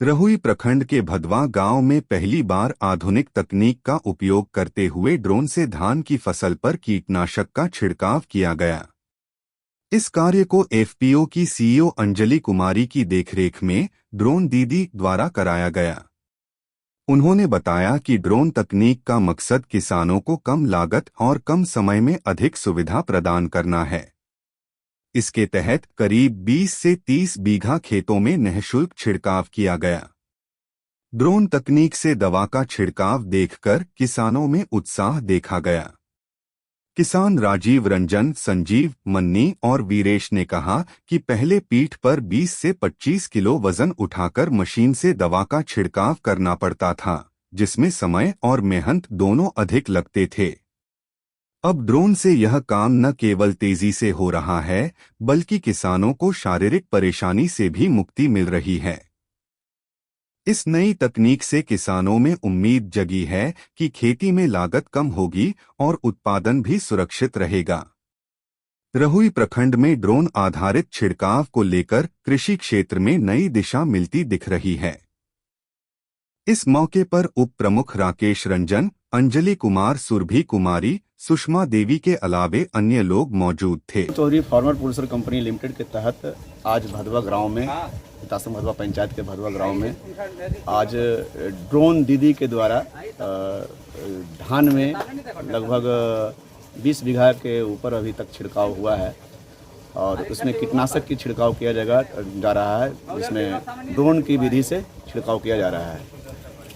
रहुई प्रखंड के भदवा गांव में पहली बार आधुनिक तकनीक का उपयोग करते हुए ड्रोन से धान की फसल पर कीटनाशक का छिड़काव किया गया। इस कार्य को एफपीओ की सीईओ अंजलि कुमारी की देखरेख में ड्रोन दीदी द्वारा कराया गया। उन्होंने बताया कि ड्रोन तकनीक का मकसद किसानों को कम लागत और कम समय में अधिक सुविधा प्रदान करना है। इसके तहत करीब 20 से 30 बीघा खेतों में निःशुल्क छिड़काव किया गया। ड्रोन तकनीक से दवा का छिड़काव देखकर किसानों में उत्साह देखा गया। किसान राजीव रंजन, संजीव, मन्नी और वीरेश ने कहा कि पहले पीठ पर 20 से 25 किलो वजन उठाकर मशीन से दवा का छिड़काव करना पड़ता था, जिसमें समय और मेहनत दोनों अधिक लगते थे। अब ड्रोन से यह काम न केवल तेजी से हो रहा है, बल्कि किसानों को शारीरिक परेशानी से भी मुक्ति मिल रही है। इस नई तकनीक से किसानों में उम्मीद जगी है कि खेती में लागत कम होगी और उत्पादन भी सुरक्षित रहेगा। रहुई प्रखंड में ड्रोन आधारित छिड़काव को लेकर कृषि क्षेत्र में नई दिशा मिलती दिख रही है। इस मौके पर उप प्रमुख राकेश रंजन, अंजलि कुमार, सुरभि कुमारी, सुषमा देवी के अलावे अन्य लोग मौजूद थे। Chaudhary farmer producer company limited के तहत आज भदवा गांव में, तासम भदवा पंचायत के भदवा गांव में आज ड्रोन दीदी के द्वारा धान में लगभग 20 बीघा के ऊपर अभी तक छिड़काव हुआ है और उसमें कीटनाशक की छिड़काव किया जा रहा है। इसमें ड्रोन की विधि से छिड़काव किया जा रहा है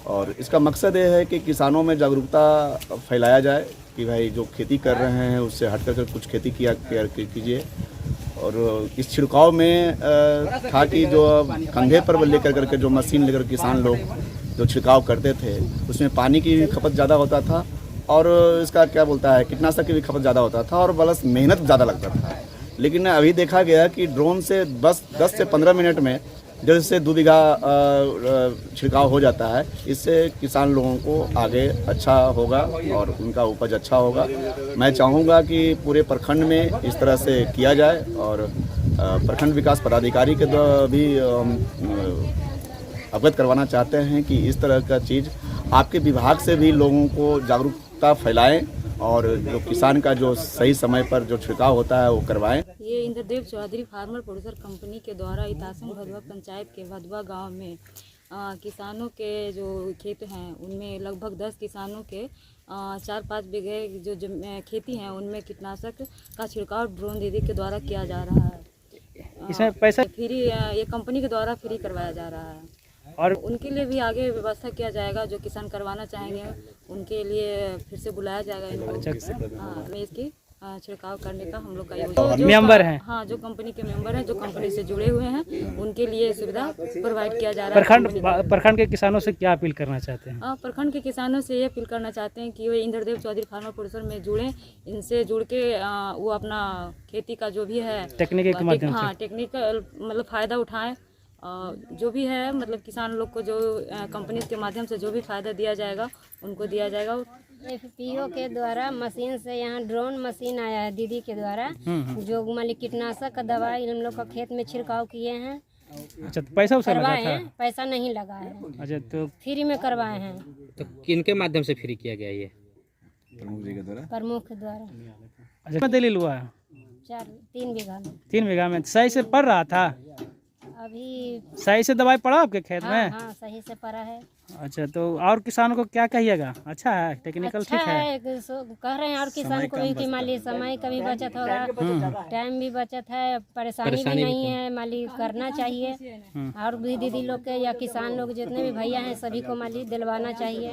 और इसका मकसद ये है कि किसानों में जागरूकता फैलाया जाए कि भाई जो खेती कर रहे हैं उससे हट कर कुछ खेती कीजिए। और इस छिड़काव में था कि जो कंधे पर लेकर करके जो मशीन लेकर किसान लोग जो छिड़काव करते थे उसमें पानी की भी खपत ज़्यादा होता था और इसका क्या बोलता है कीटनाशक की भी खपत ज़्यादा होता था और बस मेहनत ज़्यादा लगता था। लेकिन अभी देखा गया कि ड्रोन से बस 10 से 15 मिनट में जल्द से 2 बीघा छिड़काव हो जाता है। इससे किसान लोगों को आगे अच्छा होगा और उनका उपज अच्छा होगा। मैं चाहूँगा कि पूरे प्रखंड में इस तरह से किया जाए और प्रखंड विकास पदाधिकारी के द्वारा भी अवगत करवाना चाहते हैं कि इस तरह का चीज़ आपके विभाग से भी लोगों को जागरूकता फैलाएं और जो किसान का जो सही समय पर जो छिड़काव होता है वो करवाएं। ये Indradev Chaudhary farmer producer company के द्वारा इतासम भदवा पंचायत के भदवा गांव में किसानों के जो खेत हैं उनमें लगभग 10 किसानों के 4-5 बीघे जो खेती हैं उनमें कीटनाशक का छिड़काव ड्रोन दीदी के द्वारा किया जा रहा है। इसमें पैसा फ्री ये कंपनी के द्वारा फ्री करवाया जा रहा है और उनके लिए भी आगे व्यवस्था किया जाएगा। जो किसान करवाना चाहेंगे उनके लिए फिर से बुलाया जाएगा इनको। हाँ, इसकी छिड़काव करने का हम लोग का योजना मेंबर हैं। हाँ, जो कंपनी के मेंबर हैं, जो कंपनी से जुड़े हुए हैं, उनके लिए सुविधा प्रोवाइड किया जा रहा है। प्रखंड के किसानों से क्या अपील करना चाहते हैं? प्रखंड के किसानों से ये अपील करना चाहते हैं कि वे इंद्रदेव चौधरी फार्मर प्रोड्यूसर में जुड़ें। इनसे जुड़ के वो अपना खेती का जो भी है टेक्निक के माध्यम से हाँ टेक्निकल मतलब फ़ायदा उठाएं। जो भी है मतलब किसान लोग को जो कंपनी के माध्यम से जो भी फ़ायदा दिया जाएगा उनको दिया जाएगा। एफपीओ के द्वारा मशीन से यहाँ ड्रोन मशीन आया है दीदी के द्वारा जो मतलब कीटनाशक का दवाई हम लोग का खेत में छिड़काव किए हैं। अच्छा, तो पैसा उसे लगा था? पैसा नहीं लगा है। अच्छा, तो फ्री में करवाए हैं। तो किनके माध्यम से फ्री किया गया ये? प्रमुख के द्वारा। अच्छा, दलील हुआ? 3 बीघा में। 3 बीघा में सही से पड़ रहा था? अभी सही से दवाई पड़ा आपके खेत में? हाँ, सही से पड़ा है। अच्छा, तो और किसानों को क्या कहिएगा? अच्छा है, टेक्निकल अच्छा ठीक है। कह रहे हैं और किसान को भी कि माली समय का भी बचत होगा, टाइम भी बचत है, परेशानी भी नहीं है। माली करना चाहिए और भी दीदी लोग के या किसान लोग जितने भी भैया हैं सभी को माली दिलवाना चाहिए।